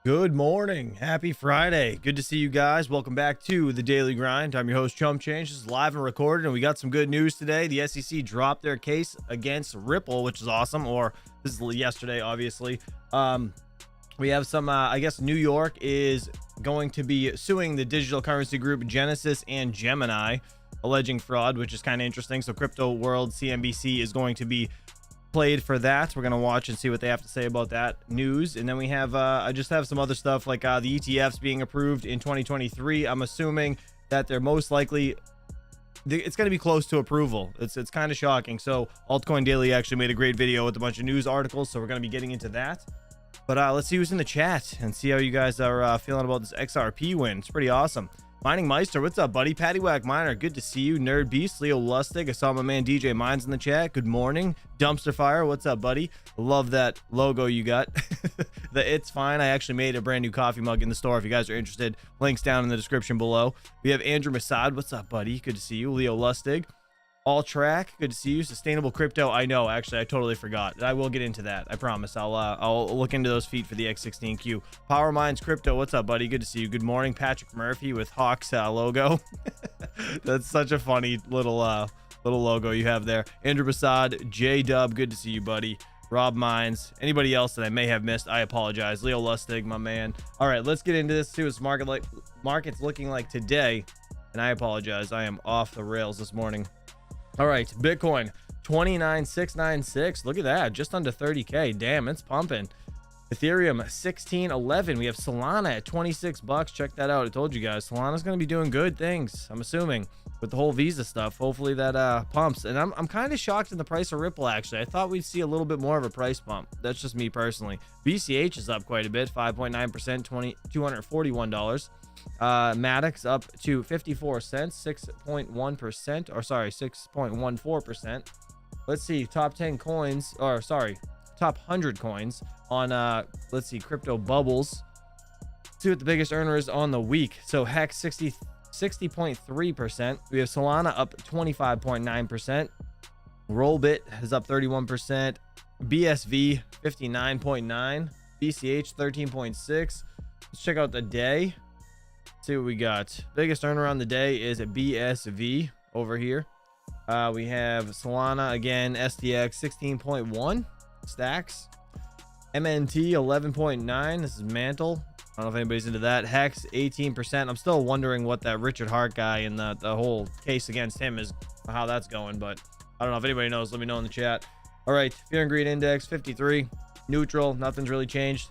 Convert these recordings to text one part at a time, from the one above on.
Good morning. Happy Friday. Good to see you guys. Welcome back to the Daily Grind. I'm your host, Chump Change. This is live and recorded, and we got some good news today. The SEC dropped their case against Ripple, which is awesome, or this is yesterday, obviously. We have some, I guess New York is going to be suing the digital currency group Genesis and Gemini, alleging fraud, which is kind of interesting. So Crypto World CNBC is going to be played for that. We're gonna watch and see what they have to say about that news. And then we have I just have some other stuff like the ETFs being approved in 2023. I'm assuming that they're most likely it's going to be close to approval. It's kind of shocking. So Altcoin Daily actually made a great video with a bunch of news articles, so we're going to be getting into that. But let's see who's in the chat and see how you guys are feeling about this XRP win. It's pretty awesome. Mining Meister, what's up, buddy? Paddywhack Miner, good to see you. Nerd Beast, Leo Lustig, I saw my man DJ Mines in the chat. Good morning. Dumpster Fire, what's up, buddy? Love that logo you got. It's fine. I actually made a brand new coffee mug in the store if you guys are interested. Links down in the description below. We have Andrew Masad, what's up, buddy? Good to see you. Leo Lustig. All Track, good to see you. Sustainable Crypto, I know, actually, I totally forgot. I will get into that, I promise. I'll look into those feet for the X16Q. Power Minds Crypto, what's up, buddy? Good to see you. Good morning. Patrick Murphy with Hawks logo. That's such a funny little logo you have there. Andrew Basad, J-Dub, good to see you, buddy. Rob Mines, anybody else that I may have missed, I apologize. Leo Lustig, my man. All right, let's get into this, see what market's looking like today. And I apologize, I am off the rails this morning. All right, Bitcoin 29,696. Look at that, just under 30K. Damn, it's pumping. Ethereum 1611. We have Solana at 26 bucks. Check that out. I told you guys, Solana's going to be doing good things, I'm assuming, with the whole Visa stuff. Hopefully that pumps. And I'm kind of shocked in the price of Ripple, actually. I thought we'd see a little bit more of a price bump. That's just me personally. BCH is up quite a bit, 5.9%, $241. Maddox up to 54 cents, 6.1%, or sorry, 6.14%. Let's see, top 10 coins, or sorry, top 100 coins on let's see, Crypto Bubbles. Let's see what the biggest earner is on the week. So Hex 60.3%. We have Solana up 25.9%. Rollbit is up 31%. BSV 59.9. BCH 13.6. Let's check out the day. See what we got. Biggest earner on the day is a BSV over here. We have Solana again, STX 16.1 stacks, MNT 11.9. This is Mantle. I don't know if anybody's into that. Hex 18%. I'm still wondering what that Richard Hart guy and the whole case against him is, how that's going, but I don't know if anybody knows. Let me know in the chat. All right, Fear and Greed Index 53, neutral. Nothing's really changed.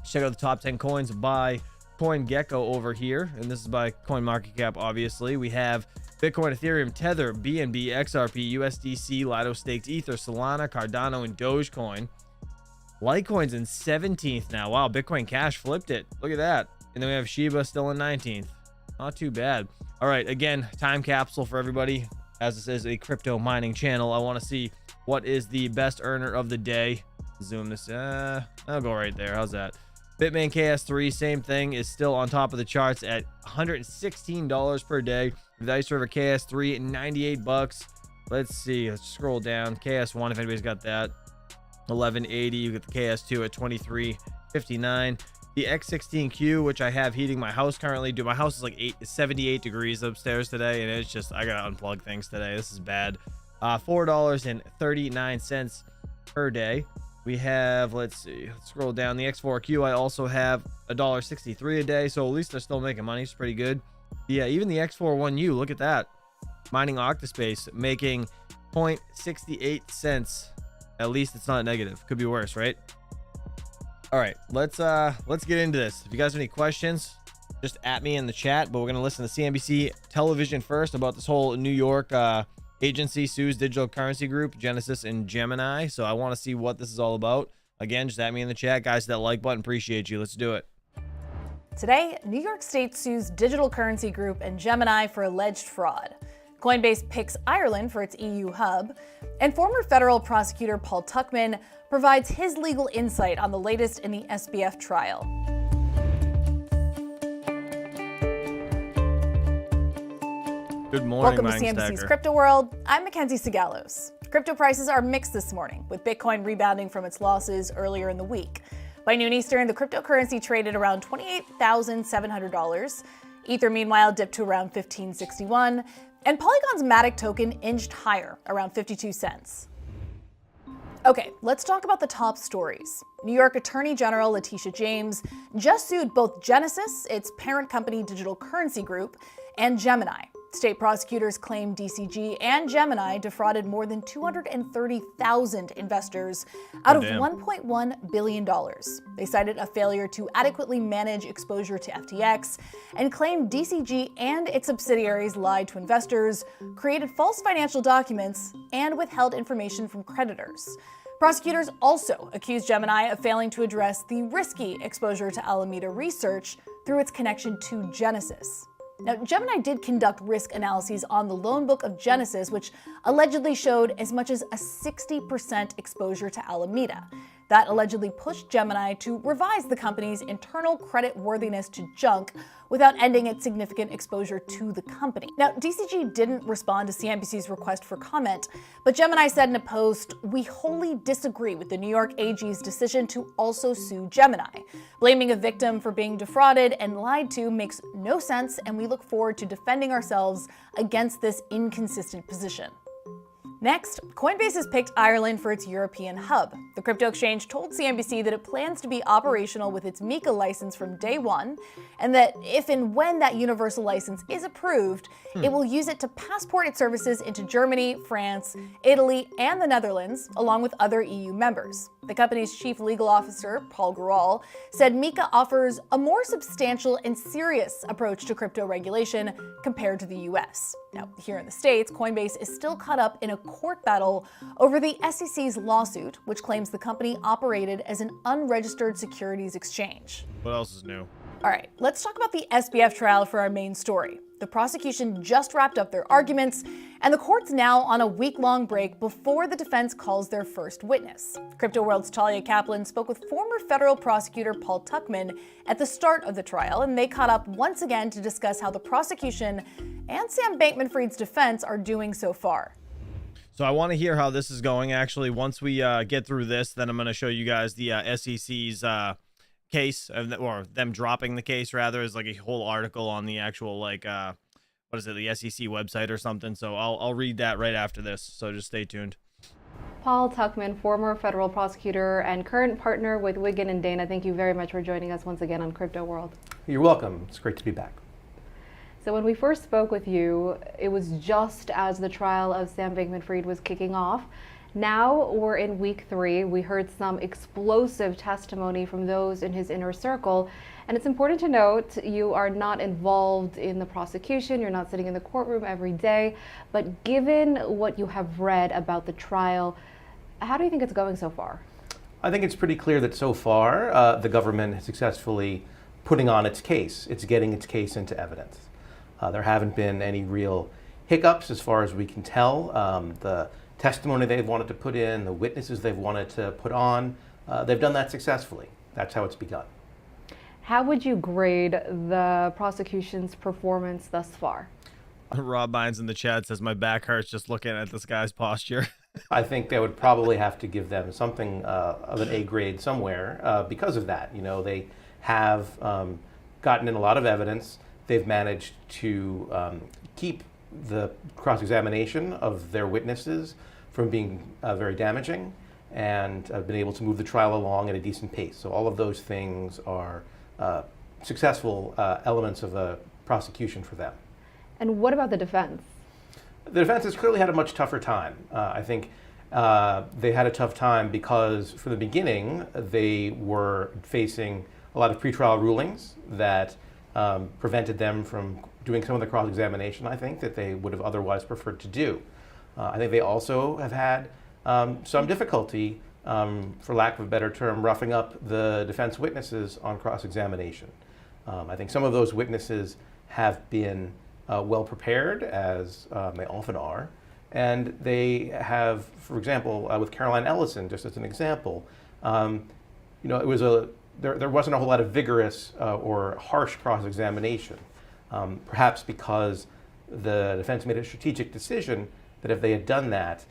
Check out the top 10 coins by CoinGecko over here, and this is by CoinMarketCap. Obviously, we have Bitcoin, Ethereum, Tether, BNB, XRP, USDC, Lido Staked, Ether, Solana, Cardano, and Dogecoin. Litecoin's in 17th now. Wow, Bitcoin Cash flipped it. Look at that. And then we have Shiba still in 19th. Not too bad. All right, again, time capsule for everybody. As this is a crypto mining channel, I want to see what is the best earner of the day. Zoom this. I'll go right there. How's that? Bitmain KS3, same thing, is still on top of the charts at $116 per day. The Ice River KS3 at 98 bucks. Let's see, let's scroll down. KS1, if anybody's got that, 1180. You get the KS2 at 23.59. The X16Q, which I have heating my house currently. Dude, my house is like 78 degrees upstairs today, and it's just, I gotta unplug things today. This is bad. $4.39 per day. We have, let's see, let's scroll down. The X4Q, I also have $1.63 a day, so at least they're still making money. It's pretty good. Yeah, even the X41U, look at that. Mining Octaspace making 0.68 cents. At least it's not negative. Could be worse, right? All right, let's get into this. If you guys have any questions, just at me in the chat. But we're gonna listen to CNBC television first about this whole New York agency sues digital currency group Genesis and Gemini. So I want to see what this is all about. Again, just at me in the chat, guys. That like button, appreciate you. Let's do it. Today, New York State sues digital currency group and Gemini for alleged fraud. Coinbase picks Ireland for its EU hub, and former federal prosecutor Paul Tuchman provides his legal insight on the latest in the SBF trial. Good morning, welcome to CNBC's Crypto World. I'm Mackenzie Sigalos. Crypto prices are mixed this morning, with Bitcoin rebounding from its losses earlier in the week. By noon Eastern, the cryptocurrency traded around $28,700. Ether, meanwhile, dipped to around $15.61, and Polygon's Matic token inched higher, around 52 cents. Okay, let's talk about the top stories. New York Attorney General Letitia James just sued both Genesis, its parent company Digital Currency Group, and Gemini. State prosecutors claim DCG and Gemini defrauded more than 230,000 investors out of $1.1 billion. They cited a failure to adequately manage exposure to FTX and claimed DCG and its subsidiaries lied to investors, created false financial documents, and withheld information from creditors. Prosecutors also accused Gemini of failing to address the risky exposure to Alameda Research through its connection to Genesis. Now, Gemini did conduct risk analyses on the loan book of Genesis, which allegedly showed as much as a 60% exposure to Alameda. That allegedly pushed Gemini to revise the company's internal credit worthiness to junk without ending its significant exposure to the company. Now, DCG didn't respond to CNBC's request for comment, but Gemini said in a post, "We wholly disagree with the New York AG's decision to also sue Gemini. Blaming a victim for being defrauded and lied to makes no sense, and we look forward to defending ourselves against this inconsistent position." Next, Coinbase has picked Ireland for its European hub. The crypto exchange told CNBC that it plans to be operational with its MiCA license from day one, and that if and when that universal license is approved, it will use it to passport its services into Germany, France, Italy, and the Netherlands, along with other EU members. The company's chief legal officer, Paul Gural, said MiCA offers a more substantial and serious approach to crypto regulation compared to the US. Now, here in the States, Coinbase is still caught up in a court battle over the SEC's lawsuit, which claims the company operated as an unregistered securities exchange. What else is new? All right, let's talk about the SBF trial for our main story. The prosecution just wrapped up their arguments, and the court's now on a week-long break before the defense calls their first witness. Crypto World's Talia Kaplan spoke with former federal prosecutor Paul Tuchman at the start of the trial, and they caught up once again to discuss how the prosecution and Sam Bankman-Fried's defense are doing so far. So I want to hear how this is going. Actually, once we get through this, then I'm going to show you guys the SEC's case, or them dropping the case rather, is like a whole article on the actual the SEC website or something. So I'll read that right after this. So just stay tuned. Paul Tuchman, former federal prosecutor and current partner with Wiggin and Dana, thank you very much for joining us once again on Crypto World. You're welcome. It's great to be back. So when we first spoke with you, it was just as the trial of Sam Bankman-Fried was kicking off. Now we're in week 3. We heard some explosive testimony from those in his inner circle. And it's important to note you are not involved in the prosecution. You're not sitting in the courtroom every day. But given what you have read about the trial, how do you think it's going so far? I think it's pretty clear that so far the government is successfully putting on its case. It's getting its case into evidence. There haven't been any real hiccups as far as we can tell. The testimony they've wanted to put in, the witnesses they've wanted to put on, they've done that successfully. That's how it's begun. How would you grade the prosecution's performance thus far? Rob Bynes in the chat says, my back hurts just looking at this guy's posture. I think they would probably have to give them something of an A grade somewhere because of that. You know, they have gotten in a lot of evidence. They've managed to keep the cross-examination of their witnesses from being very damaging, and have been able to move the trial along at a decent pace. So all of those things are successful elements of a prosecution for them. And what about the defense? The defense has clearly had a much tougher time. I think they had a tough time because from the beginning they were facing a lot of pretrial rulings that prevented them from doing some of the cross-examination, I think, that they would have otherwise preferred to do. I think they also have had some difficulty, for lack of a better term, roughing up the defense witnesses on cross-examination. I think some of those witnesses have been well prepared, as they often are, and they have, for example, with Caroline Ellison, just as an example, it was there wasn't a whole lot of vigorous or harsh cross-examination, perhaps because the defense made a strategic decision that if they had done that,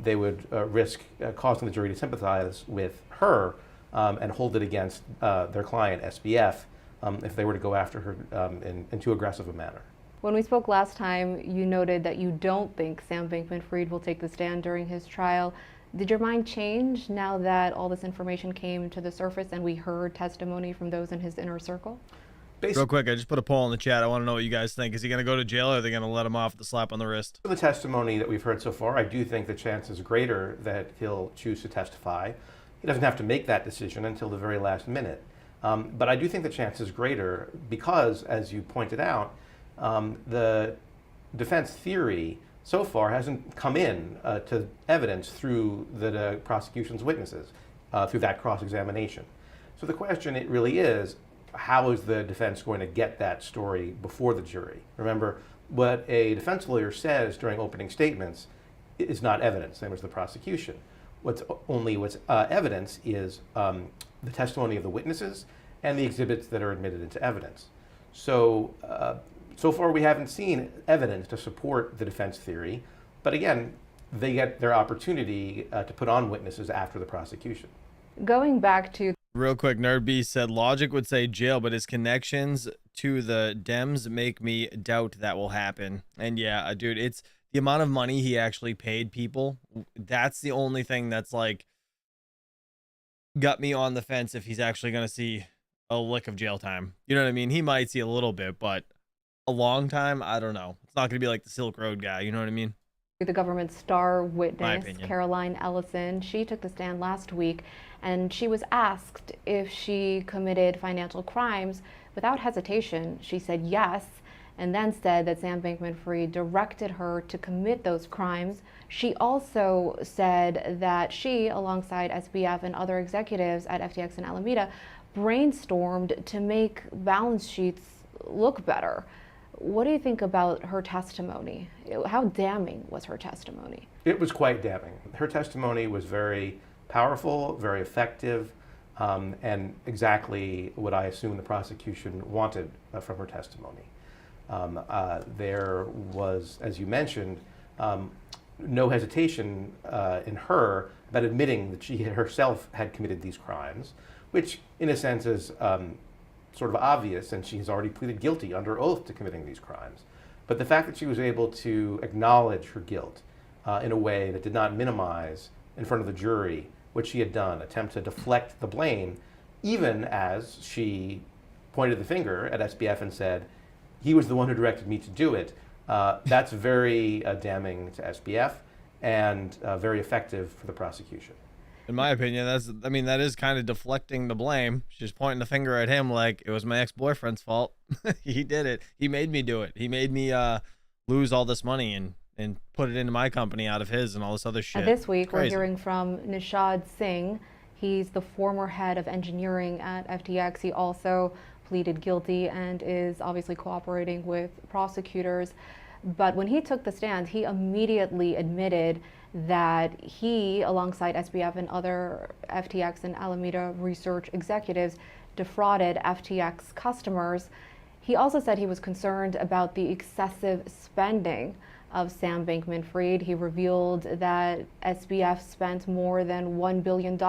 they would risk causing the jury to sympathize with her and hold it against their client, SBF, if they were to go after her in too aggressive a manner. When we spoke last time, you noted that you don't think Sam Bankman-Fried will take the stand during his trial. Did your mind change now that all this information came to the surface and we heard testimony from those in his inner circle? Real quick, I just put a poll in the chat. I want to know what you guys think. Is he going to go to jail, or are they going to let him off with a slap on the wrist? For the testimony that we've heard so far, I do think the chance is greater that he'll choose to testify. He doesn't have to make that decision until the very last minute. But I do think the chance is greater because, as you pointed out, the defense theory so far hasn't come in to evidence through the prosecution's witnesses, through that cross-examination. So the question it really is, how is the defense going to get that story before the jury? Remember, what a defense lawyer says during opening statements is not evidence, same as the prosecution. What's evidence is the testimony of the witnesses and the exhibits that are admitted into evidence. So, so far we haven't seen evidence to support the defense theory, but again, they get their opportunity to put on witnesses after the prosecution. Going back to Real quick, Nerd Beast said logic would say jail, but his connections to the Dems make me doubt that will happen. And yeah, dude, it's the amount of money he actually paid people. That's the only thing that's like got me on the fence if he's actually going to see a lick of jail time. You know what I mean? He might see a little bit, but a long time, I don't know. It's not going to be like the Silk Road guy. You know what I mean? the government's star witness, Caroline Ellison. She took the stand last week, and she was asked if she committed financial crimes. Without hesitation, she said yes, and then said that Sam Bankman-Fried directed her to commit those crimes. She also said that she, alongside SBF and other executives at FTX and Alameda, brainstormed to make balance sheets look better. What do you think about her testimony? How damning was her testimony? It was quite damning. Her testimony was very powerful, very effective, and exactly what I assume the prosecution wanted from her testimony. There was, as you mentioned, no hesitation in her about admitting that she herself had committed these crimes, which in a sense is sort of obvious, and she's already pleaded guilty under oath to committing these crimes. But the fact that she was able to acknowledge her guilt in a way that did not minimize in front of the jury what she had done, attempt to deflect the blame, even as she pointed the finger at SBF and said, he was the one who directed me to do it, that's very damning to SBF and very effective for the prosecution. In my opinion, that is kind of deflecting the blame. She's pointing the finger at him like it was my ex-boyfriend's fault. He did it. He made me do it. He made me lose all this money and put it into my company out of his and all this other shit. This week, we're hearing from Nishad Singh. He's the former head of engineering at FTX. He also pleaded guilty and is obviously cooperating with prosecutors. But when he took the stand, he immediately admitted that he, alongside SBF and other FTX and Alameda research executives, defrauded FTX customers. He also said he was concerned about the excessive spending of Sam Bankman-Fried. He revealed that SBF spent more than $1 billion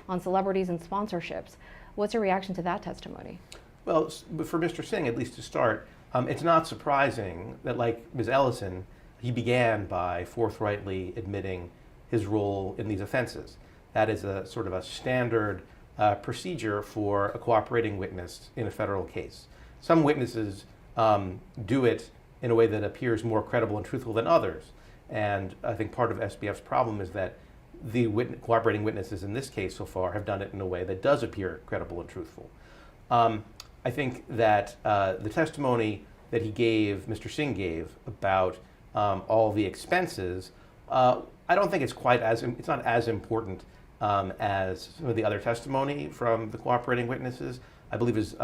on celebrities and sponsorships. What's your reaction to that testimony? Well, for Mr. Singh, at least to start, it's not surprising that, like Ms. Ellison, he began by forthrightly admitting his role in these offenses. That is a sort of a standard procedure for a cooperating witness in a federal case. Some witnesses do it in a way that appears more credible and truthful than others. And I think part of SBF's problem is that the cooperating witnesses in this case so far have done it in a way that does appear credible and truthful. I think that the testimony that he gave, Mr. Singh gave, about all the expenses, I don't think it's quite as, it's not as important as some of the other testimony from the cooperating witnesses. I believe as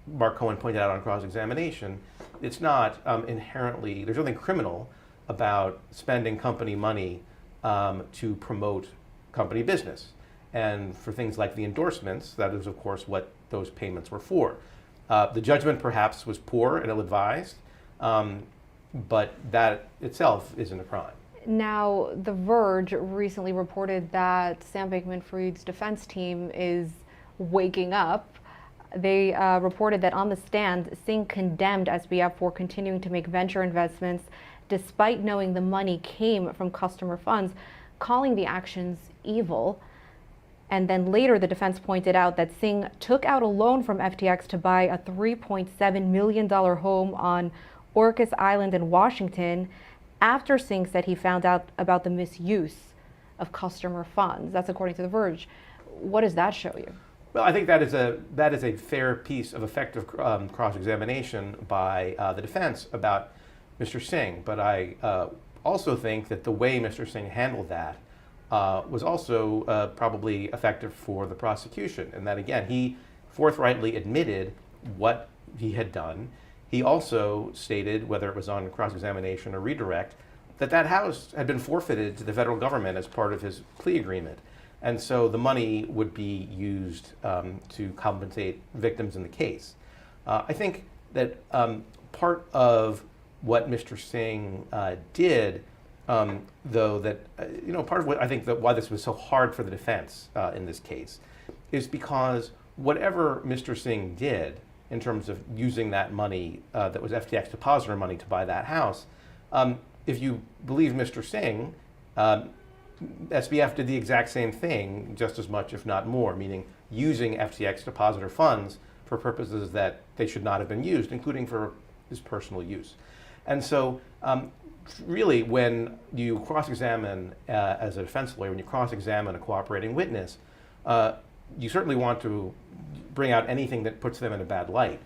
Mark Cohen pointed out on cross-examination, it's not inherently, there's nothing criminal about spending company money to promote company business. And for things like the endorsements, that is of course what those payments were for. The judgment perhaps was poor and ill-advised, but that itself isn't a crime. Now, The Verge recently reported that Sam Bankman-Fried's defense team is waking up. They reported that on the stand, Singh condemned SBF for continuing to make venture investments despite knowing the money came from customer funds, calling the actions evil. And then later, the defense pointed out that Singh took out a loan from FTX to buy a $3.7 million home on Orcas Island in Washington after Singh said he found out about the misuse of customer funds. That's according to The Verge. What does that show you? Well, I think that is a fair piece of effective cross-examination by the defense about Mr. Singh. But I also think that the way Mr. Singh handled that was also probably effective for the prosecution. And that, again, he forthrightly admitted what he had done. He also stated, whether it was on cross-examination or redirect, that that house had been forfeited to the federal government as part of his plea agreement. And so the money would be used to compensate victims in the case. I think that part of what Mr. Singh did, though, that part of what I think that why this was so hard for the defense in this case, is because whatever Mr. Singh did in terms of using that money that was FTX depositor money to buy that house, if you believe Mr. Singh, SBF did the exact same thing, just as much, if not more, meaning using FTX depositor funds for purposes that they should not have been used, including for his personal use. And so really, when you cross-examine as a defense lawyer, when you cross-examine a cooperating witness, you certainly want to bring out anything that puts them in a bad light,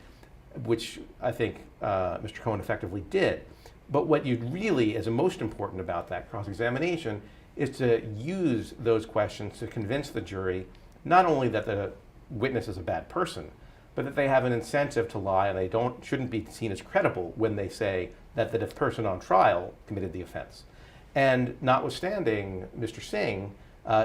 which I think Mr. Cohen effectively did. But what you really is most important about that cross-examination is to use those questions to convince the jury not only that the witness is a bad person, but that they have an incentive to lie and they shouldn't be seen as credible when they say that the person on trial committed the offense. And notwithstanding Mr. Singh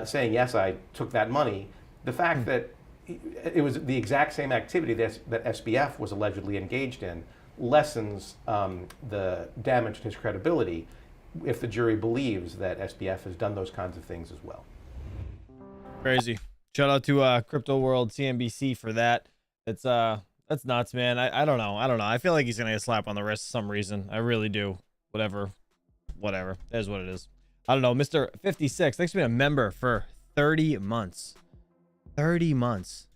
saying, yes, I took that money, the fact that it was the exact same activity that SBF was allegedly engaged in lessens the damage to his credibility if the jury believes that SBF has done those kinds of things as well. Crazy. Shout out to Crypto World CNBC for that. That's nuts, man. I don't know. I feel like he's gonna get a slap on the wrist for some reason. I really do. Whatever. That is what it is. I don't know. Mr. 56, thanks for being a member for 30 months. 30 months.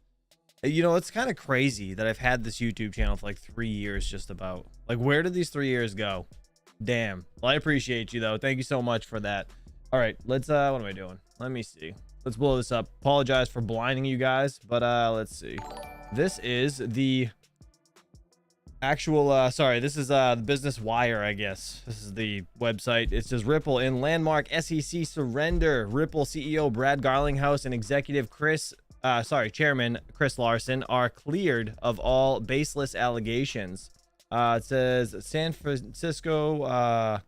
You know, it's kind of crazy that I've had this YouTube channel for like 3 years, just about. Like, where did these 3 years go? Damn. Well, I appreciate you, though. Thank you so much for that. All right, let's, what am I doing? Let me see. Let's blow this up. Apologize for blinding you guys, but let's see. This is the actual, sorry, this is the Business Wire, I guess. This is the website. It says Ripple in landmark SEC surrender. Ripple CEO Brad Garlinghouse and executive Chairman Chris Larsen are cleared of all baseless allegations. It says San Francisco,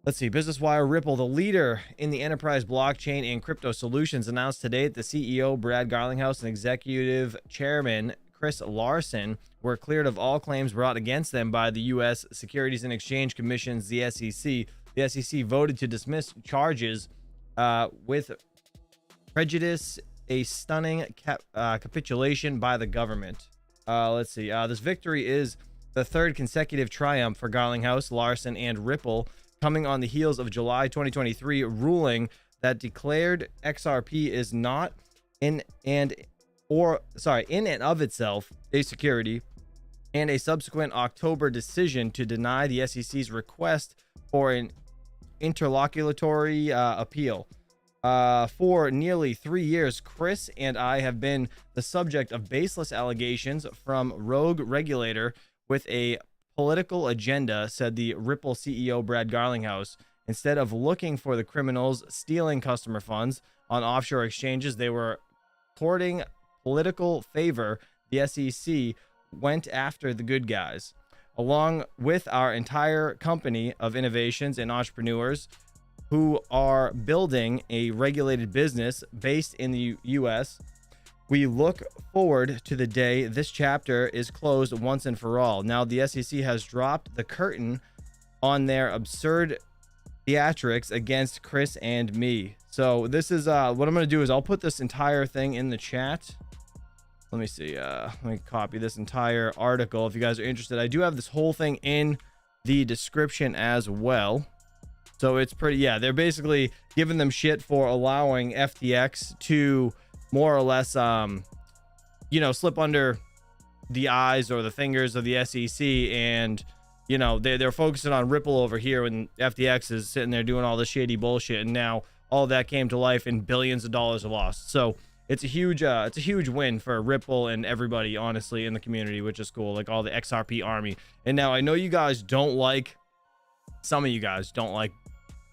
let's see, Business Wire. Ripple, the leader in the enterprise blockchain and crypto solutions, announced today that the CEO Brad Garlinghouse and executive chairman Chris Larsen were cleared of all claims brought against them by the U.S. Securities and Exchange Commission's the SEC. The SEC voted to dismiss charges with prejudice, a stunning capitulation by the government. Let's see. This victory is the third consecutive triumph for Garlinghouse, Larsen, and Ripple, coming on the heels of July 2023 ruling that declared XRP is not in and of itself a security, and a subsequent October decision to deny the SEC's request for an interlocutory appeal. For nearly 3 years, Chris and I have been the subject of baseless allegations from rogue regulator with a political agenda, said the Ripple CEO Brad Garlinghouse. Instead of looking for the criminals stealing customer funds on offshore exchanges, they were courting political favor. The SEC went after the good guys. Along with our entire company of innovations and entrepreneurs who are building a regulated business based in the U.S., we look forward to the day this chapter is closed once and for all. Now, the SEC has dropped the curtain on their absurd theatrics against Chris and me. So this is what I'm going to do is I'll put this entire thing in the chat. Let me see. Let me copy this entire article if you guys are interested. I do have this whole thing in the description as well. So it's pretty, yeah, they're basically giving them shit for allowing FTX to more or less, you know, slip under the eyes or the fingers of the SEC. And, you know, they're focusing on Ripple over here when FTX is sitting there doing all this shady bullshit. And now all that came to life and billions of dollars are lost. So it's a huge win for Ripple and everybody, honestly, in the community, which is cool. Like all the XRP army. And now I know you guys don't like, some of you guys don't like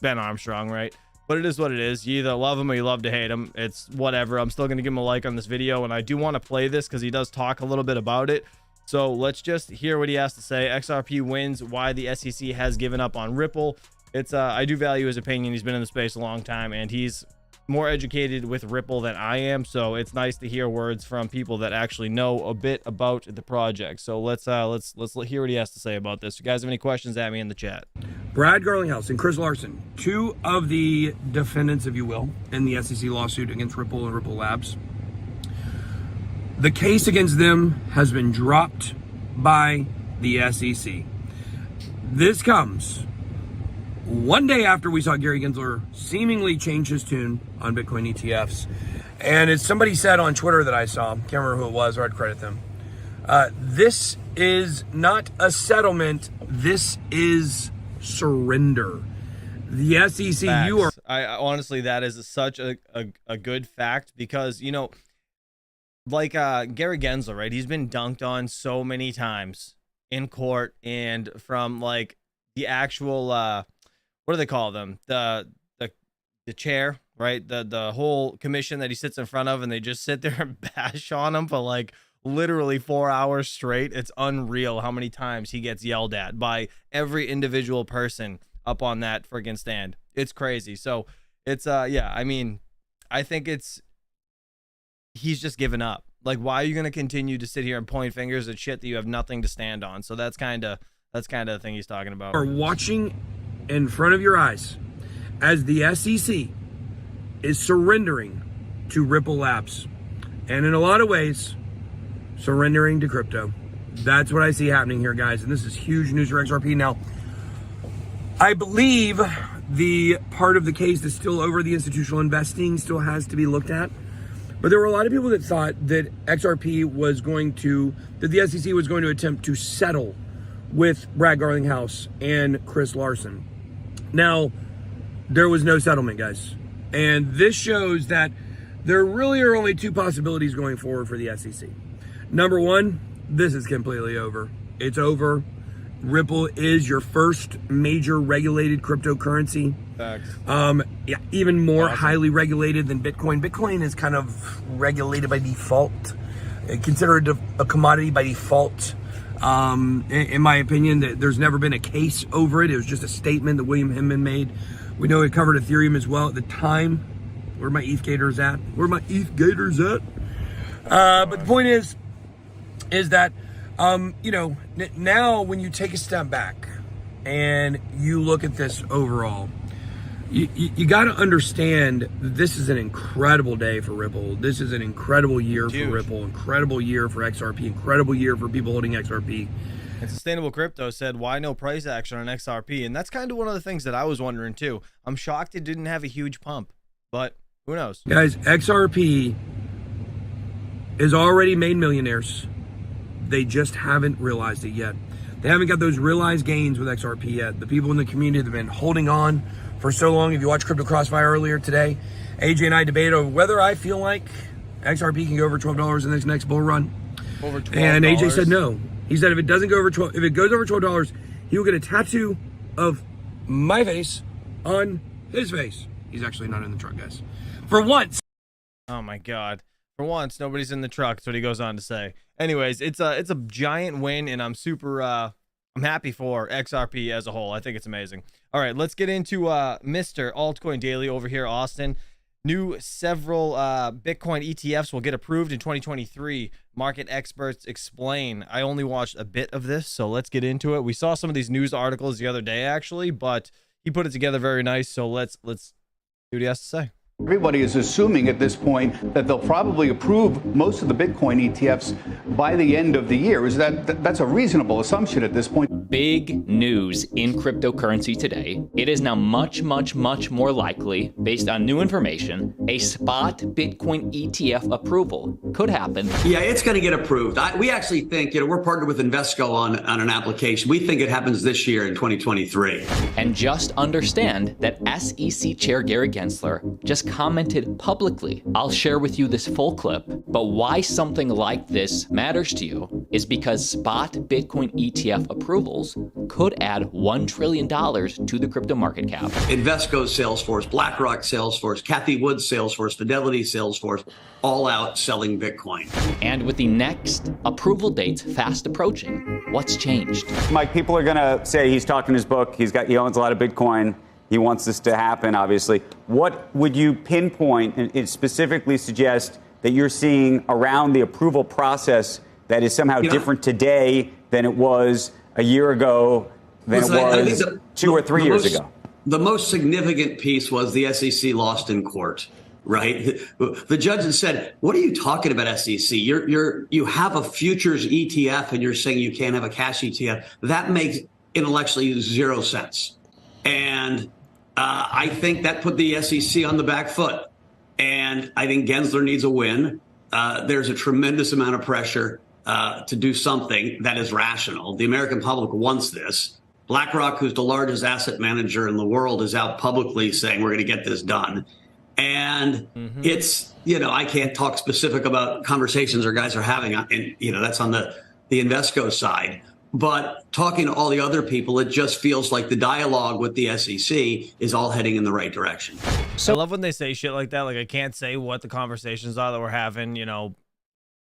Ben Armstrong, right? But it is what it is. You either love him or you love to hate him. It's whatever. I'm still going to give him a like on this video. And I do want to play this because he does talk a little bit about it. So let's just hear what he has to say. XRP wins, why the SEC has given up on Ripple. It's I do value his opinion. He's been in the space a long time and he's more educated with Ripple than I am. So it's nice to hear words from people that actually know a bit about the project. So let's hear what he has to say about this. If you guys have any questions, at me in the chat. Brad Garlinghouse and Chris Larson, two of the defendants, if you will, in the SEC lawsuit against Ripple and Ripple Labs. The case against them has been dropped by the SEC. This comes one day after we saw Gary Gensler seemingly change his tune on Bitcoin ETFs. And as somebody said on Twitter that I saw, can't remember who it was, or I'd credit them, this is not a settlement, this is surrender. The SEC, Facts. you are... I honestly, that is such a good fact because, you know, like Gary Gensler, right? He's been dunked on so many times in court and from like the actual... what do they call them? The chair, right? The whole commission that he sits in front of, and they just sit there and bash on him for like literally 4 hours straight. It's unreal how many times he gets yelled at by every individual person up on that freaking stand. It's crazy. So it's yeah, I mean, I think he's just given up. Like, why are you gonna continue to sit here and point fingers at shit that you have nothing to stand on? So that's kind of the thing he's talking about. Are watching in front of your eyes as the SEC is surrendering to Ripple Labs, and in a lot of ways surrendering to crypto. That's what I see happening here, guys, and this is huge news for XRP. Now, I believe the part of the case that's still over the institutional investing still has to be looked at, but there were a lot of people that thought that XRP was going to, that the SEC was going to attempt to settle with Brad Garlinghouse and Chris Larson. Now, there was no settlement, guys. And this shows that there really are only two possibilities going forward for the SEC. Number one, this is completely over. It's over. Ripple is your first major regulated cryptocurrency. Facts. Yeah, even more highly regulated than Bitcoin. Bitcoin is kind of regulated by default, considered a commodity by default. In my opinion, there's never been a case over it. It was just a statement that William Hinman made. We know it covered Ethereum as well at the time. Where are my ETH gators at? Where are my ETH gators at? But the point is that, you know, now when you take a step back and you look at this overall, you got to understand this is an incredible day for Ripple. This is an incredible year for Ripple, incredible year for XRP, incredible year for people holding XRP. And Sustainable Crypto said, why no price action on XRP? And that's kind of one of the things that I was wondering too. I'm shocked it didn't have a huge pump, but who knows? Guys, XRP is already made millionaires. They just haven't realized it yet. They haven't got those realized gains with XRP yet. The people in the community have been holding on for so long. If you watched Crypto Crossfire earlier today, AJ and I debated over whether I feel like XRP can go over $12 in this next bull run. Over $12. And AJ said no. He said if it doesn't go over 12, if it goes over $12, he will get a tattoo of my face on his face. He's actually not in the truck, guys. For once. Oh my God. For once, nobody's in the truck. That's what he goes on to say. Anyways, it's a giant win, and I'm super I'm happy for XRP as a whole. I think it's amazing. All right, let's get into Mr. Altcoin Daily over here, Austin. Several Bitcoin ETFs will get approved in 2023. Market experts explain. I only watched a bit of this, so let's get into it. We saw some of these news articles the other day, actually, but he put it together very nice. So let's see what he has to say. Everybody is assuming at this point that they'll probably approve most of the Bitcoin ETFs by the end of the year. Is that's a reasonable assumption at this point? Big news in cryptocurrency today. It is now much more likely, based on new information, a spot Bitcoin ETF approval could happen. Yeah, it's going to get approved. We actually think, we're partnered with Invesco on an application. We think it happens this year in 2023. And just understand that SEC Chair Gary Gensler just commented publicly. I'll share with you this full clip, but why something like this matters to you is because spot Bitcoin ETF approvals could add $1 trillion to the crypto market cap. Invesco's Salesforce, BlackRock Salesforce, Cathie Wood's Salesforce, Fidelity Salesforce, all out selling Bitcoin. And with the next approval dates fast approaching, what's changed? Mike, people are going to say he's talking his book. He owns a lot of Bitcoin. He wants this to happen, obviously. What would you pinpoint and specifically suggest that you're seeing around the approval process that is somehow different today than it was a year ago, than it was 2 or 3 years ago? The most significant piece was the SEC lost in court, right? The judge said, what are you talking about, SEC? You have a futures ETF and you're saying you can't have a cash ETF. That makes intellectually 0 sense. And I think that put the SEC on the back foot. And I think Gensler needs a win. There's a tremendous amount of pressure to do something that is rational. The American public wants this. BlackRock, who's the largest asset manager in the world, is out publicly saying we're going to get this done. And it's, I can't talk specific about conversations our guys are having, and, that's on the Invesco side. But talking to all the other people, it just feels like the dialogue with the SEC is all heading in the right direction. So I love when they say shit like that. Like, I can't say what the conversations are that we're having,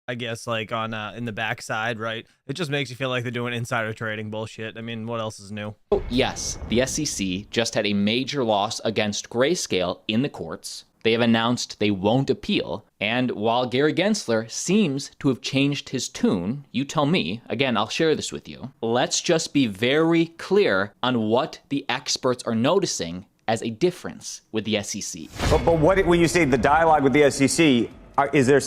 I guess, like on in the backside, right? It just makes you feel like they're doing insider trading bullshit. I mean, what else is new? Yes, the SEC just had a major loss against Grayscale in the courts. They have announced they won't appeal. And while Gary Gensler seems to have changed his tune, you tell me, again, I'll share this with you. Let's just be very clear on what the experts are noticing as a difference with the SEC. But when you say the dialogue with the SEC,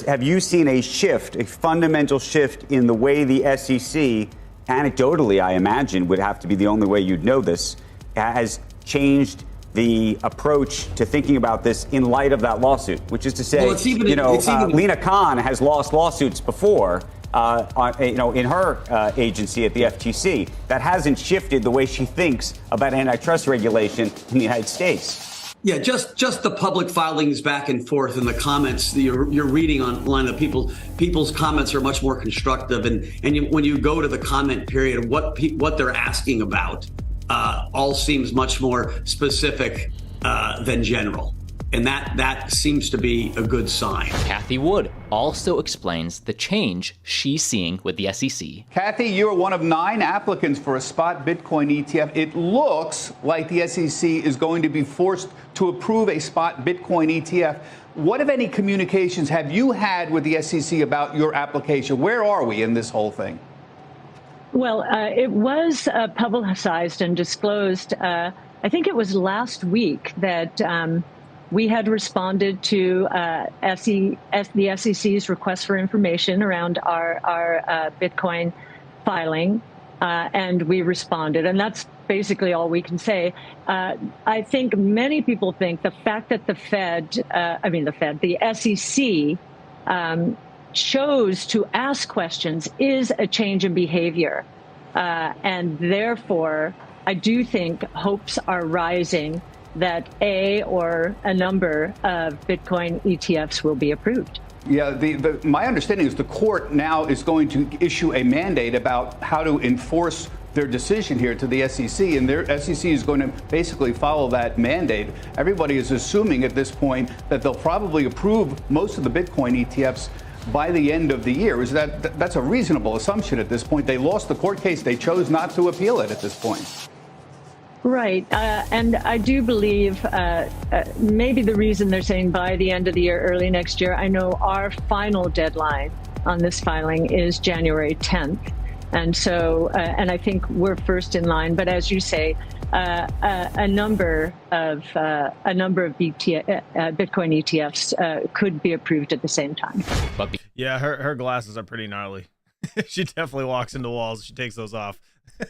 have you seen a shift, a fundamental shift in the way the SEC, anecdotally, I imagine, would have to be the only way you'd know this, has changed the approach to thinking about this in light of that lawsuit, which is to say, Lena Khan has lost lawsuits before, in her agency at the FTC. That hasn't shifted the way she thinks about antitrust regulation in the United States. Yeah, just the public filings back and forth and the comments you're reading online of people's comments are much more constructive. And when you go to the comment period, what they're asking about all seems much more specific than general. And that seems to be a good sign. Cathie Wood also explains the change she's seeing with the SEC. Cathie, you're one of 9 applicants for a spot Bitcoin ETF. It looks like the SEC is going to be forced to approve a spot Bitcoin ETF. What, if any, communications have you had with the SEC about your application? Where are we in this whole thing? Well, it was publicized and disclosed. I think it was last week that we had responded to the SEC's request for information around our Bitcoin filing, and we responded. And that's basically all we can say. I think many people think the fact that the SEC chose to ask questions is a change in behavior. And therefore, I do think hopes are rising that a number of Bitcoin ETFs will be approved. Yeah, my understanding is the court now is going to issue a mandate about how to enforce their decision here to the SEC, and their SEC is going to basically follow that mandate. Everybody is assuming at this point that they'll probably approve most of the Bitcoin ETFs by the end of the year. That's a reasonable assumption at this point? They lost the court case. They chose not to appeal it at this point. Right. And I do believe maybe the reason they're saying by the end of the year, early next year, I know our final deadline on this filing is January 10th. And so, and I think we're first in line. But as you say, a number of Bitcoin ETFs could be approved at the same time. Yeah, her glasses are pretty gnarly. She definitely walks into walls. She takes those off.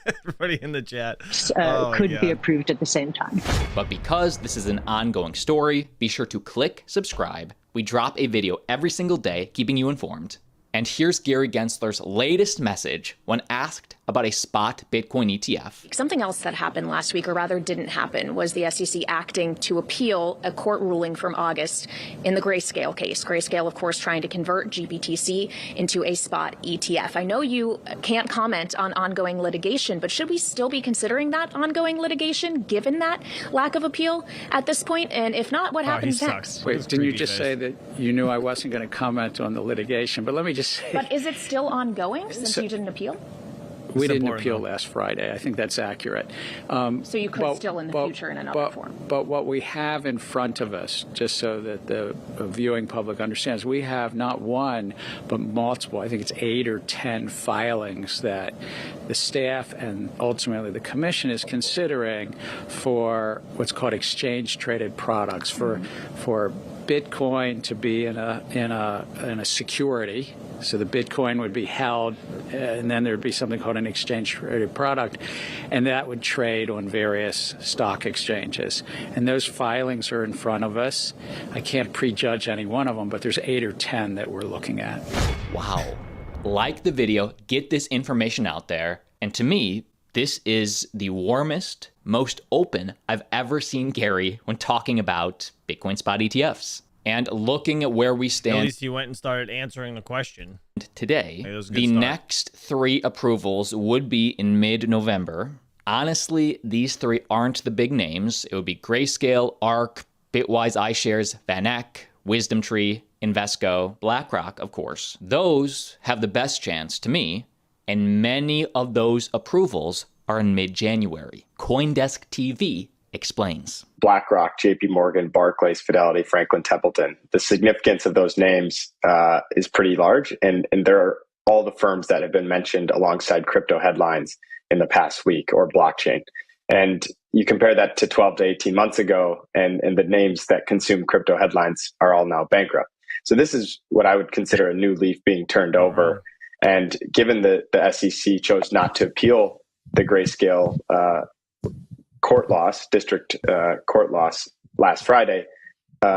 Everybody in the chat could be approved at the same time. But because this is an ongoing story, be sure to click subscribe. We drop a video every single day, keeping you informed. And here's Gary Gensler's latest message when asked about a spot Bitcoin ETF. Something else that happened last week, or rather didn't happen, was the SEC acting to appeal a court ruling from August in the Grayscale case. Grayscale, of course, trying to convert GBTC into a spot ETF. I know you can't comment on ongoing litigation, but should we still be considering that ongoing litigation given that lack of appeal at this point? And if not, what happens next? Wait, didn't you just say that you knew I wasn't going to comment on the litigation? But let me just say. But is it still ongoing since you didn't appeal? We didn't appeal last Friday. I think that's accurate. So you could still in the future in another form. But what we have in front of us, just so that the viewing public understands, we have not one, but multiple, I think it's 8 or 10 filings that the staff and ultimately the commission is considering for what's called exchange-traded products, for Bitcoin to be in a security. So the Bitcoin would be held, and then there'd be something called an exchange-traded product, and that would trade on various stock exchanges. And those filings are in front of us. I can't prejudge any one of them, but there's 8 or 10 that we're looking at. Wow. Like the video, get this information out there. And to me, this is the warmest, most open I've ever seen Gary when talking about Bitcoin spot ETFs. And looking at where we stand. At least he went and started answering the question. Today, the next 3 approvals would be in mid-November. Honestly, these 3 aren't the big names. It would be Grayscale, ARK, Bitwise iShares, VanEck, WisdomTree, Invesco, BlackRock, of course. Those have the best chance to me, and many of those approvals are in mid-January. CoinDesk TV explains. BlackRock, JP Morgan, Barclays, Fidelity, Franklin Templeton. The significance of those names is pretty large, and they're all the firms that have been mentioned alongside crypto headlines in the past week or blockchain. And you compare that to 12 to 18 months ago, and the names that consume crypto headlines are all now bankrupt. So this is what I would consider a new leaf being turned over. And given the SEC chose not to appeal the Grayscale district court loss last Friday,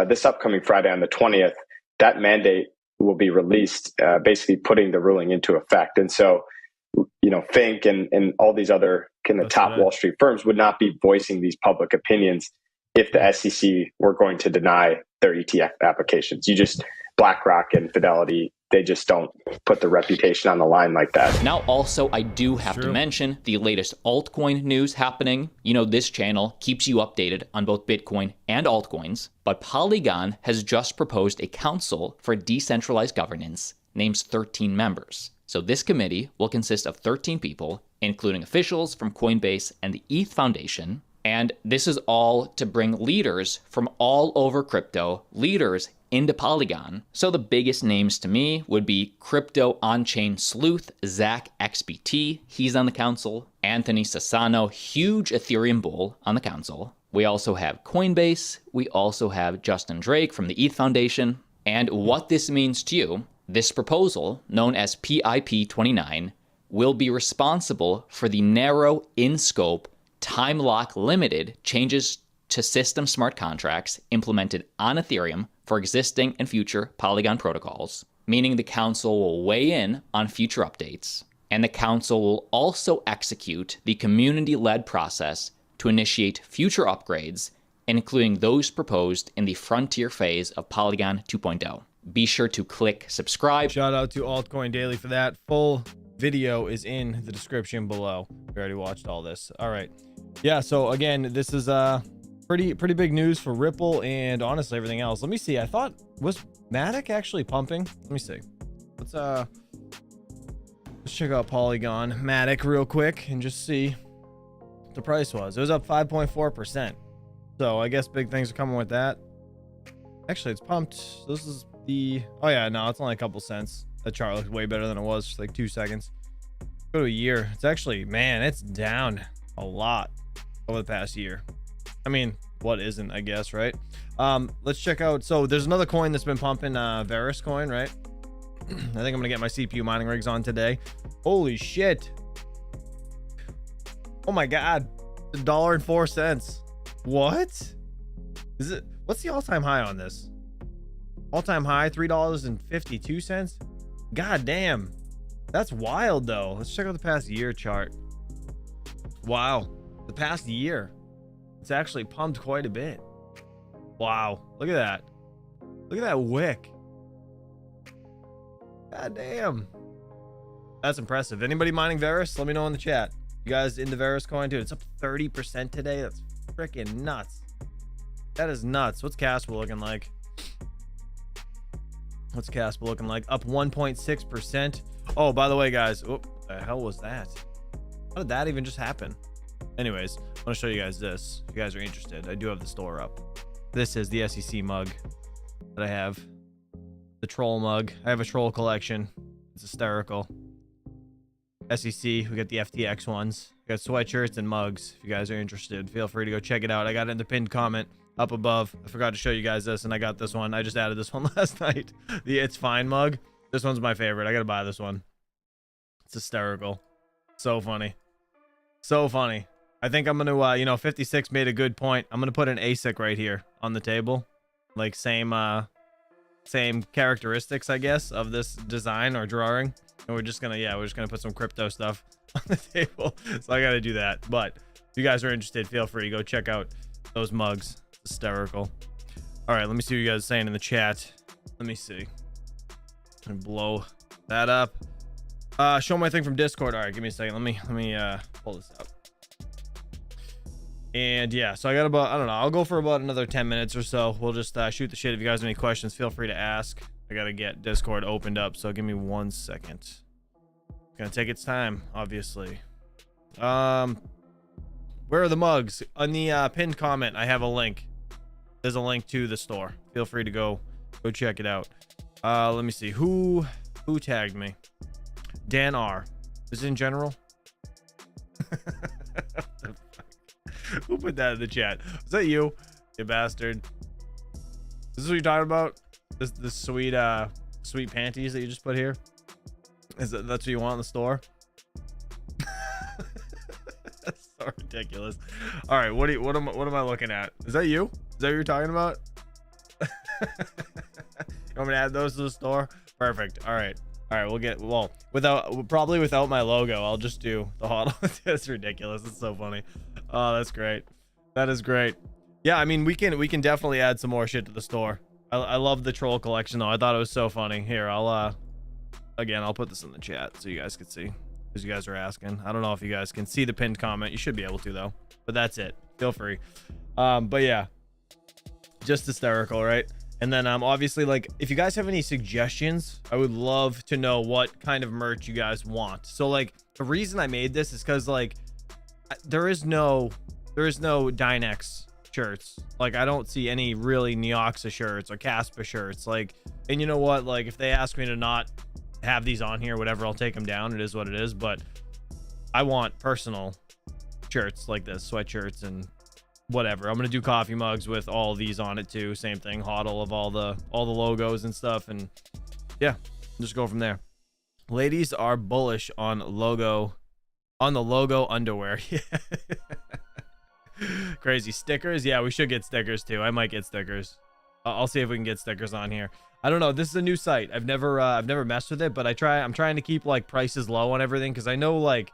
this upcoming Friday on the 20th, that mandate will be released, basically putting the ruling into effect. And so, Fink and all these other kind of top Wall Street firms would not be voicing these public opinions if the SEC were going to deny their ETF applications. BlackRock and Fidelity, they just don't put the reputation on the line like that. Now, also, I do have to mention the latest altcoin news happening. This channel keeps you updated on both Bitcoin and altcoins, but Polygon has just proposed a council for decentralized governance, names 13 members. So this committee will consist of 13 people, including officials from Coinbase and the ETH Foundation. And this is all to bring leaders from all over crypto, leaders into Polygon. So the biggest names to me would be crypto on-chain sleuth Zach XBT. He's on the council. Anthony Sassano, huge Ethereum bull, on the council. We also have Coinbase. We also have Justin Drake from the ETH Foundation. And what this means to you, this proposal, known as PIP29, will be responsible for the narrow, in-scope, time lock limited changes to system smart contracts implemented on Ethereum for existing and future Polygon protocols, meaning the council will weigh in on future updates, and the council will also execute the community-led process to initiate future upgrades, including those proposed in the frontier phase of Polygon 2.0. Be sure to click subscribe. Shout out to Altcoin Daily for that. Full video is in the description below. We already watched all this. All right. Yeah, so again, this is pretty big news for Ripple and honestly everything else. Let me see. I thought, was Matic actually pumping? Let me see. Let's check out Polygon Matic real quick and just see what the price was. It was up 5.4%. So I guess big things are coming with that. Actually, it's pumped. This is the, oh yeah, no, it's only a couple cents. That chart looks way better than it was, just like 2 seconds. Go to a year. It's actually, man, it's down a lot. over the past year. I mean, what isn't, I guess, right? Let's check out. So there's another coin that's been pumping, Varus coin, right? I think I'm gonna get my CPU mining rigs on today. Holy shit. Oh my god, $1.04. What is it? What's the all-time high on this? All-time high $3.52. God damn, that's wild though. Let's check out the past year chart. Wow, the past year it's actually pumped quite a bit. Wow, look at that. Look at that wick. God damn, that's impressive. Anybody mining Varus? Let me know in the chat. You guys into Varus coin? Dude, it's up 30% today. That's freaking nuts. That is nuts. What's Casper looking like? What's Casper looking like? Up 1.6%. Oh, by the way, guys, what the hell was that? How did that even just happen? Anyways, I want to show you guys this. If you guys are interested, I do have the store up. This is the SEC mug that I have. The troll mug. I have a troll collection. It's hysterical. SEC, we got the FTX ones. We got sweatshirts and mugs. If you guys are interested, feel free to go check it out. I got it in the pinned comment up above. I forgot to show you guys this, and I got this one. I just added this one last night. The It's Fine mug. This one's my favorite. I gotta buy this one. It's hysterical. So funny. So funny. I think I'm gonna, you know, 56 made a good point. I'm gonna put an ASIC right here on the table. Like same characteristics, I guess, of this design or drawing. And we're just gonna, yeah, we're just gonna put some crypto stuff on the table. So I gotta do that. But if you guys are interested, feel free to go check out those mugs. It's hysterical. All right, let me see what you guys are saying in the chat. Let me see. And blow that up. Show my thing from Discord. All right, give me a second. Let me pull this up. And yeah, so I got about, I don't know, I'll go for about another 10 minutes or so. We'll just shoot the shit. If you guys have any questions, feel free to ask. I gotta get Discord opened up, so give me 1 second. It's gonna take its time, obviously. Where are the mugs? On the pinned comment, I have a link. There's a link to the store. Feel free to go check it out. Let me see who tagged me. Dan R. Is it in general? Who put that in the chat? Was that you bastard? This is what you're talking about? This sweet sweet panties that you just put here? That's what you want in the store? That's so ridiculous. All right, what am I looking at? Is that you? Is that what you're talking about? You want me to add those to the store? Perfect. All right, we'll get, well, probably without my logo. I'll just do the HODL. That's ridiculous. It's so funny. Oh, that's great. That is great. Yeah, I mean, we can definitely add some more shit to the store. I love the troll collection though. I thought it was so funny. Here, I'll put this in the chat so you guys can see, because you guys are asking. I don't know if you guys can see the pinned comment. You should be able to though, but that's it. Feel free. But yeah, just hysterical, right? And then obviously, like, if you guys have any suggestions, I would love to know what kind of merch you guys want. So like, the reason I made this is because like there is no Dynex shirts. Like, I don't see any really Neoxa shirts or Caspa shirts. Like, and you know what, like, if they ask me to not have these on here, whatever, I'll take them down. It is what it is. But I want personal shirts like this, sweatshirts and whatever. I'm gonna do coffee mugs with all these on it too. Same thing, HODL of all the logos and stuff. And yeah, just go from there. Ladies are bullish on the logo underwear. Yeah. Crazy. Stickers, yeah, we should get stickers too. I might get stickers. I'll see if we can get stickers on here. I don't know, this is a new site. I've never messed with it, but I'm trying to keep like prices low on everything, because I know, like,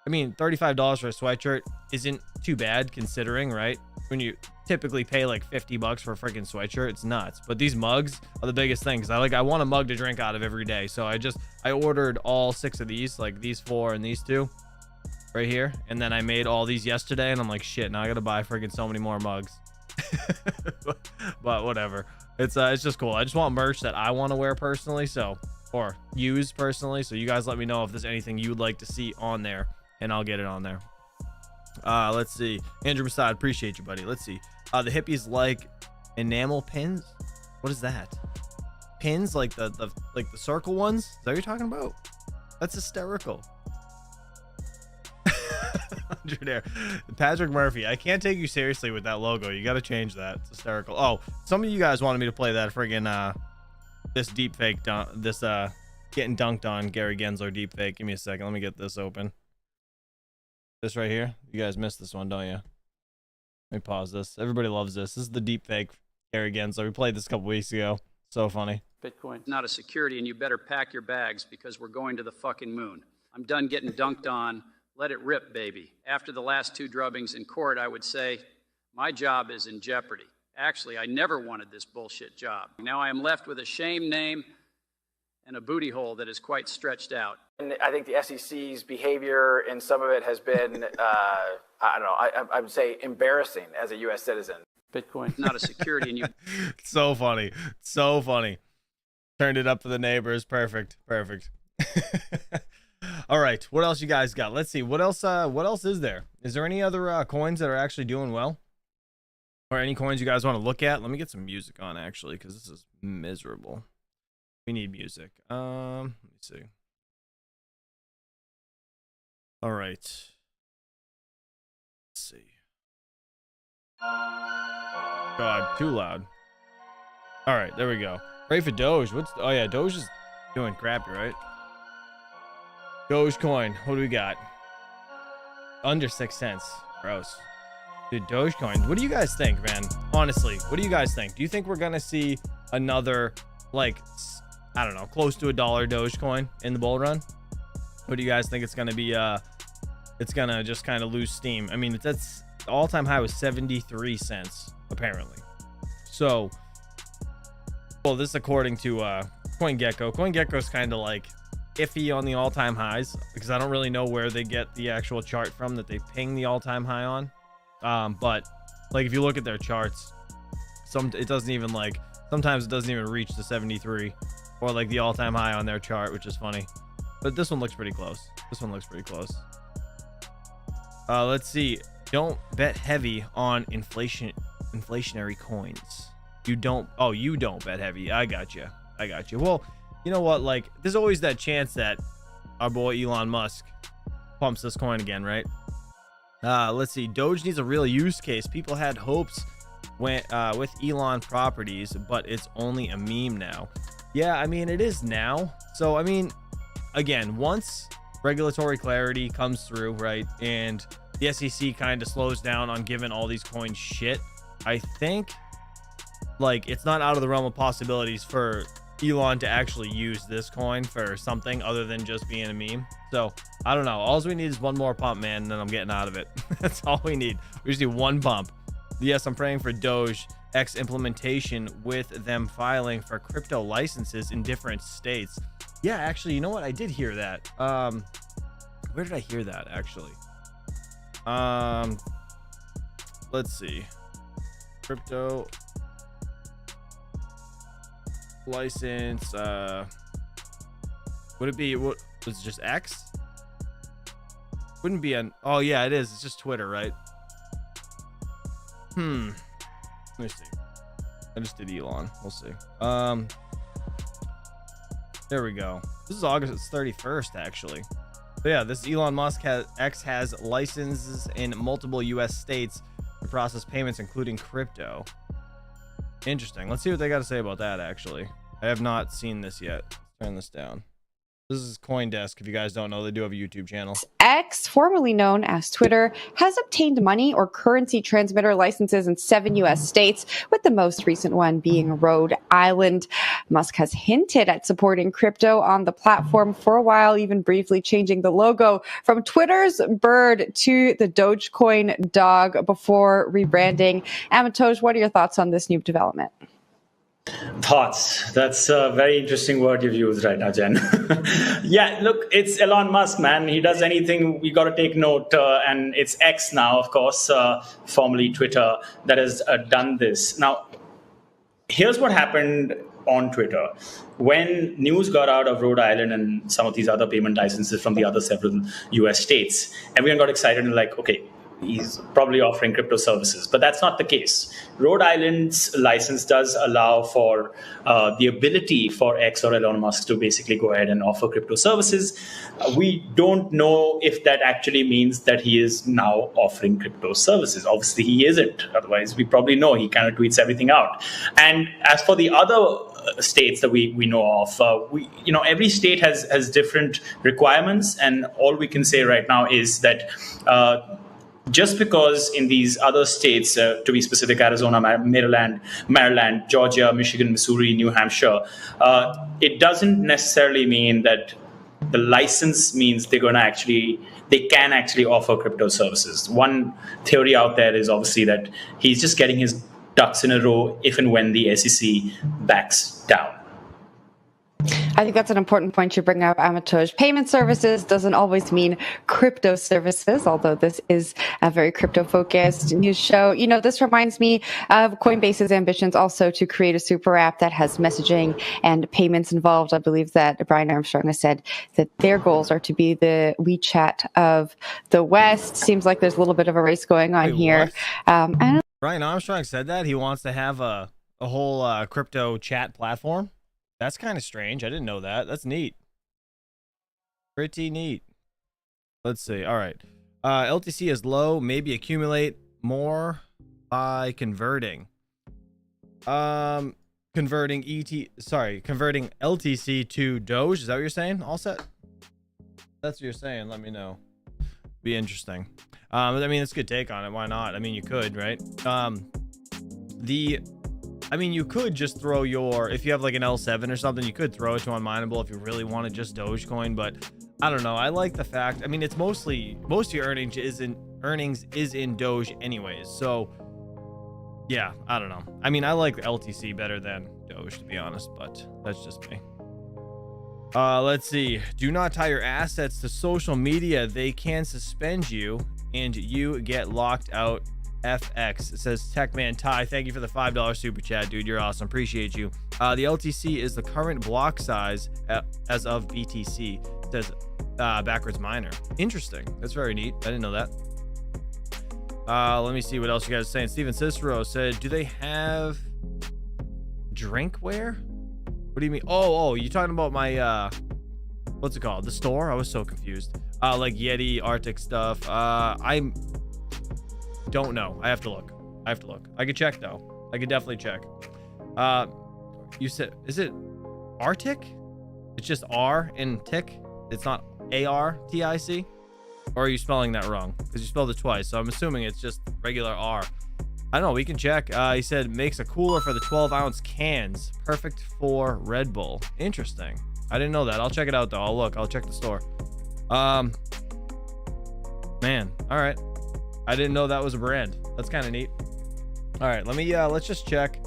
I mean, $35 for a sweatshirt isn't too bad considering, right? When you typically pay like $50 for a freaking sweatshirt, it's nuts. But these mugs are the biggest thing, because I want a mug to drink out of every day. So I ordered all 6 of these, like these 4 and these 2 right here, and then I made all these yesterday, and I'm like, shit, now I gotta buy freaking so many more mugs. But whatever, it's just cool. I just want merch that I want to wear personally, so, or use personally. So you guys let me know if there's anything you would like to see on there, and I'll get it on there. Let's see, Andrew Masad, appreciate you, buddy. Let's see, the hippies like enamel pins. What is that? Pins like the circle ones? Is that what you're talking about? That's hysterical. $100 Patrick Murphy. I can't take you seriously with that logo. You got to change that. It's hysterical. Oh, some of you guys wanted me to play that friggin' this deep fake, this getting dunked on Gary Gensler deep fake. Give me a second. Let me get this open. This right here. You guys missed this one, don't you? Let me pause this. Everybody loves this. This is the deep fake Gary Gensler. We played this a couple weeks ago. So funny. Bitcoin not a security, and you better pack your bags because we're going to the fucking moon. I'm done getting dunked on. Let it rip, baby. After the last 2 drubbings in court, I would say my job is in jeopardy. Actually, I never wanted this bullshit job. Now I am left with a shame name and a booty hole that is quite stretched out. And I think the SEC's behavior in some of it has been, I don't know, I would say embarrassing as a U.S. citizen. Bitcoin not a security, and you... So funny. So funny. Turned it up for the neighbors. Perfect. Perfect. All right. What else you guys got? Let's see. What else is there? Is there any other coins that are actually doing well? Or any coins you guys want to look at? Let me get some music on, actually, because this is miserable. We need music. Let me see. All right. Let's see. God, too loud. All right, there we go. Ready for Doge. Oh yeah, Doge is doing crappy, right? Dogecoin. What do we got? Under 6 cents. Gross. Dude, Dogecoin. What do you guys think, man? Honestly, what do you guys think? Do you think we're gonna see another, like, I don't know, close to $1 Dogecoin in the bull run? What do you guys think it's gonna be? It's gonna just kind of lose steam. I mean, that's the all-time high was 73 cents apparently. So, well, this is according to CoinGecko. CoinGecko's kind of like iffy on the all-time highs because I don't really know where they get the actual chart from that they ping the all-time high on. But like if you look at their charts, it doesn't even, like, sometimes it doesn't even reach the 73 or like the all-time high on their chart, which is funny. But this one looks pretty close. This one looks pretty close. Let's see. Don't bet heavy on inflationary coins. You don't bet heavy. I got you. Well, you know what? Like, there's always that chance that our boy Elon Musk pumps this coin again, right? Let's see. Doge needs a real use case. People had hopes with Elon properties, but it's only a meme now. Yeah, I mean, it is now. So, I mean, again, once regulatory clarity comes through, right, and the SEC kind of slows down on giving all these coins shit, I think, like, it's not out of the realm of possibilities for Elon to actually use this coin for something other than just being a meme. So, I don't know. All we need is one more pump, man, and then I'm getting out of it. That's all we need. We just need one pump. Yes, I'm praying for Doge X implementation with them filing for crypto licenses in different states. Yeah, actually, you know what? I did hear that. Where did I hear that, actually? Let's see. Crypto license. Would it be, what was it, just X? Wouldn't be an, oh yeah, it is. It's just Twitter, right? Let me see. I just did Elon. We'll see. There we go. This is August 31st, actually. So yeah, this Elon Musk has licenses in multiple U.S. states to process payments, including crypto. Interesting. Let's see what they got to say about that, actually. I have not seen this yet. Let's turn this down. This is CoinDesk. If you guys don't know, they do have a YouTube channel. X, formerly known as Twitter, has obtained money or currency transmitter licenses in 7 U.S. states, with the most recent one being Rhode Island. Musk has hinted at supporting crypto on the platform for a while, even briefly changing the logo from Twitter's bird to the Dogecoin dog before rebranding. Amatoj, what are your thoughts on this new development? Thoughts. That's a very interesting word you've used right now, Jen. Yeah, look, it's Elon Musk, man. He does anything, we got to take note. And it's X now, of course, formerly Twitter, that has done this. Now, here's what happened on Twitter. When news got out of Rhode Island and some of these other payment licenses from the other several US states, everyone got excited and like, okay, he's probably offering crypto services, but that's not the case. Rhode Island's license does allow for the ability for X or Elon Musk to basically go ahead and offer crypto services. We don't know if that actually means that he is now offering crypto services. Obviously, he isn't. Otherwise, we probably know he kind of tweets everything out. And as for the other states that we know of, every state has different requirements, and all we can say right now is that just because in these other states, to be specific, Arizona, Maryland, Georgia, Michigan, Missouri, New Hampshire, it doesn't necessarily mean that the license means they can actually offer crypto services. One theory out there is obviously that he's just getting his ducks in a row if and when the SEC backs down. I think that's an important point you bring up, Amitoj. Payment services doesn't always mean crypto services, although this is a very crypto-focused news show. This reminds me of Coinbase's ambitions also to create a super app that has messaging and payments involved. I believe that Brian Armstrong has said that their goals are to be the WeChat of the West. Seems like there's a little bit of a race going on here. Brian Armstrong said that he wants to have a whole crypto chat platform. That's kind of strange. I didn't know that. That's neat. Pretty neat. Let's see. All right. LTC is low. Maybe accumulate more by converting. Converting LTC to Doge. Is that what you're saying? All set? That's what you're saying. Let me know. Be interesting. It's a good take on it. Why not? You could, right? You could just throw if you have like an L7 or something, you could throw it to unMineable if you really wanted just Dogecoin, but I don't know. I like the fact, it's most of your earnings is in Doge anyways. So yeah, I don't know. I like the LTC better than Doge, to be honest, but that's just me. Let's see. Do not tie your assets to social media. They can suspend you and you get locked out. FX. It says Techman Ty. Thank you for the $5 super chat, dude. You're awesome. Appreciate you. The LTC is the current block size as of BTC. It says backwards miner. Interesting. That's very neat. I didn't know that. Let me see what else you guys are saying. Steven Cicero said, do they have drinkware? What do you mean? Oh, you talking about my what's it called? The store? I was so confused. Like Yeti, Arctic stuff. I don't know. I have to look. I could check though. I could definitely check. You said, is it Arctic? It's just R in tick. It's not ARTIC? Or are you spelling that wrong? Because you spelled it twice. So I'm assuming it's just regular R. I don't know. We can check. He said makes a cooler for the 12-ounce cans. Perfect for Red Bull. Interesting. I didn't know that. I'll check it out though. I'll check the store. Man. All right. I didn't know that was a brand. That's kind of neat. All right, let's just check.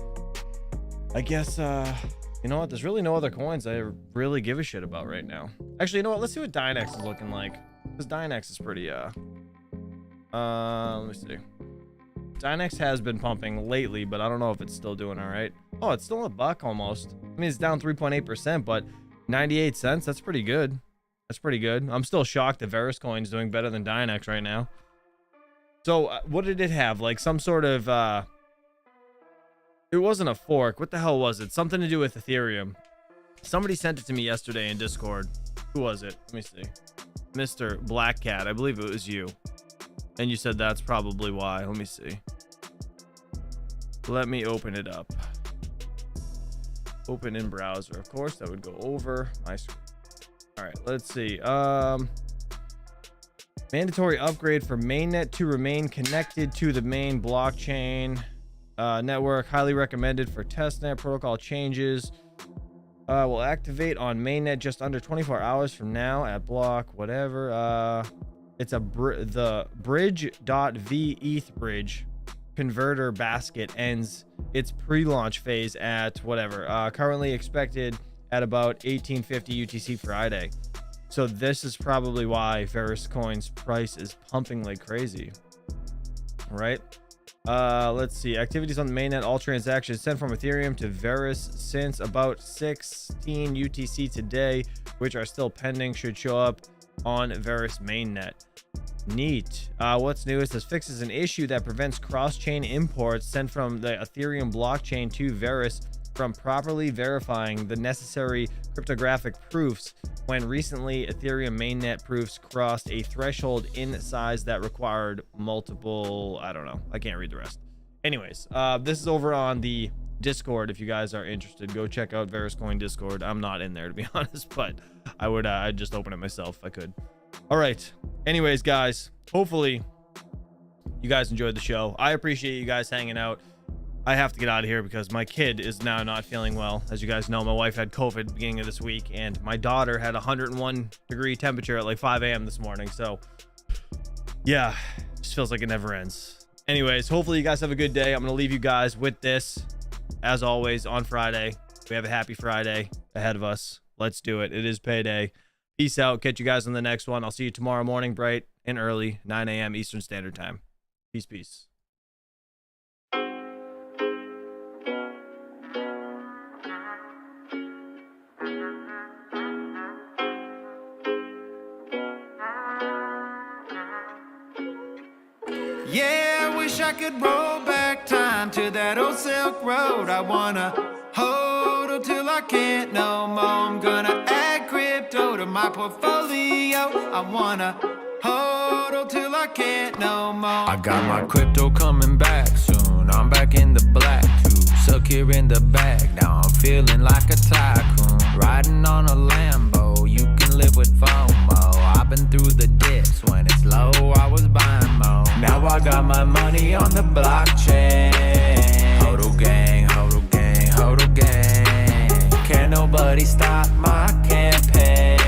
I guess, you know what? There's really no other coins I really give a shit about right now. Actually, you know what? Let's see what Dynex is looking like. Because Dynex is pretty, let me see. Dynex has been pumping lately, but I don't know if it's still doing all right. Oh, it's still $1 almost. It's down 3.8%, but 98 cents. That's pretty good. I'm still shocked that Veriscoin is doing better than Dynex right now. So what did it have? Like some sort of it wasn't a fork. What the hell was it? Something to do with Ethereum. Somebody sent it to me yesterday in Discord. Who was it? Let me see. Mr. Black Cat. I believe it was you. And you said that's probably why. Let me see. Let me open it up. Open in browser. Of course, that would go over my screen. All right, let's see. Mandatory upgrade for mainnet to remain connected to the main blockchain network. Highly recommended for testnet. Protocol changes will activate on mainnet just under 24 hours from now at block whatever. It's the bridge.v ETH bridge converter basket ends its pre-launch phase at whatever. Currently expected at about 1850 UTC Friday. So this is probably why Veriscoin's price is pumping like crazy, right? Let's see. Activities on the mainnet. All transactions sent from Ethereum to Veris since about 16 UTC today, which are still pending, should show up on Veris mainnet. Neat. What's new? It says fixes an issue that prevents cross-chain imports sent from the Ethereum blockchain to Verus from properly verifying the necessary cryptographic proofs when recently Ethereum mainnet proofs crossed a threshold in size that required multiple, I don't know, I can't read the rest. Anyways, this is over on the Discord. If you guys are interested, go check out Verus Coin Discord. I'm not in there, to be honest, but I would I'd just open it myself if I could. All right, anyways, guys, hopefully you guys enjoyed the show. I appreciate you guys hanging out. I have to get out of here because my kid is now not feeling well. As you guys know, my wife had COVID at the beginning of this week, and my daughter had 101-degree temperature at like 5 a.m. this morning. So yeah, just feels like it never ends. Anyways, hopefully you guys have a good day. I'm gonna leave you guys with this. As always, on Friday, we have a happy Friday ahead of us. Let's do it. It is payday. Peace out. Catch you guys on the next one. I'll see you tomorrow morning, bright and early, 9 a.m. Eastern Standard Time. Peace, peace. Yeah, I wish I could roll back time to that old Silk Road. I wanna hold till I can't no more. I'm gonna add crypto to my portfolio. I wanna hold till I can't no more. I got my crypto coming back soon. I'm back in the black too. Secure in the bag. Now I'm feeling like a tycoon. Riding on a Lambo. You can live with FOMO. I've been through the dips. When it's low, I was buying more. Now I got my money on the blockchain. Hodl gang, hodl gang, hodl gang. Can't nobody stop my campaign.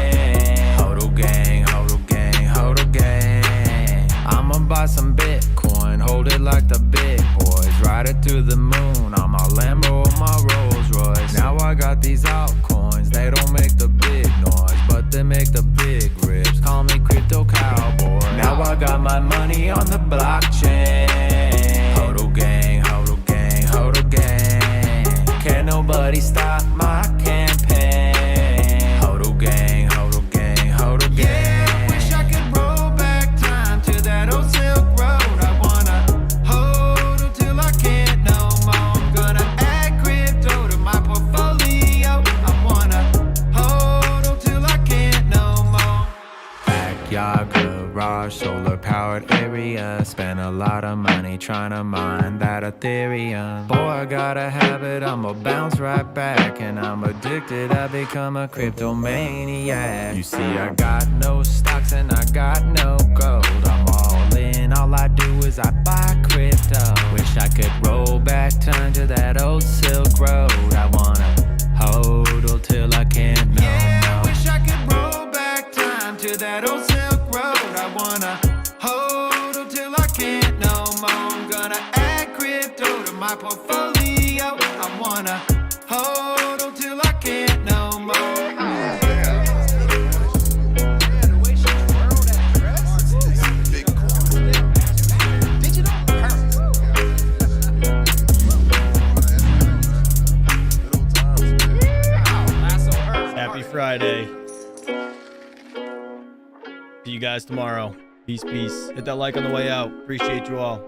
Hodl gang, hodl gang, hodl gang. I'ma buy some Bitcoin, hold it like the big boys. Ride it to the moon on my Lambo or my Rolls Royce. Now I got these altcoins, they don't make the big noise, but they make the big rips. Call me crypto cowboy. Now I got my money on the blockchain. Hodl gang, hodl gang, hodl gang. Can't nobody stop my campaign. Hodl gang, hodl gang, hodl gang. Yeah, wish I could roll back time to that old Silk Road. I wanna hold till I can't no more. I'm gonna add crypto to my portfolio. I wanna hold till I can't no more. Backyard garage, solar powered area. Spent a lot of money trying to mine that Ethereum. Boy, I got a habit, I'ma bounce right back. And I'm addicted, I become a crypto maniac. You see, I got no stocks and I got no gold. I'm all in, all I do is I buy crypto. Wish I could roll back time to that old Silk Road. I wanna hold till I can't no more. Wish I could roll back time to that old Silk Road. I wanna hold till I can't no more. I'm gonna add crypto to my portfolio. I wanna hold till I can't no more. Happy Friday. See you guys tomorrow. Peace, peace. Hit that like on the way out. Appreciate you all.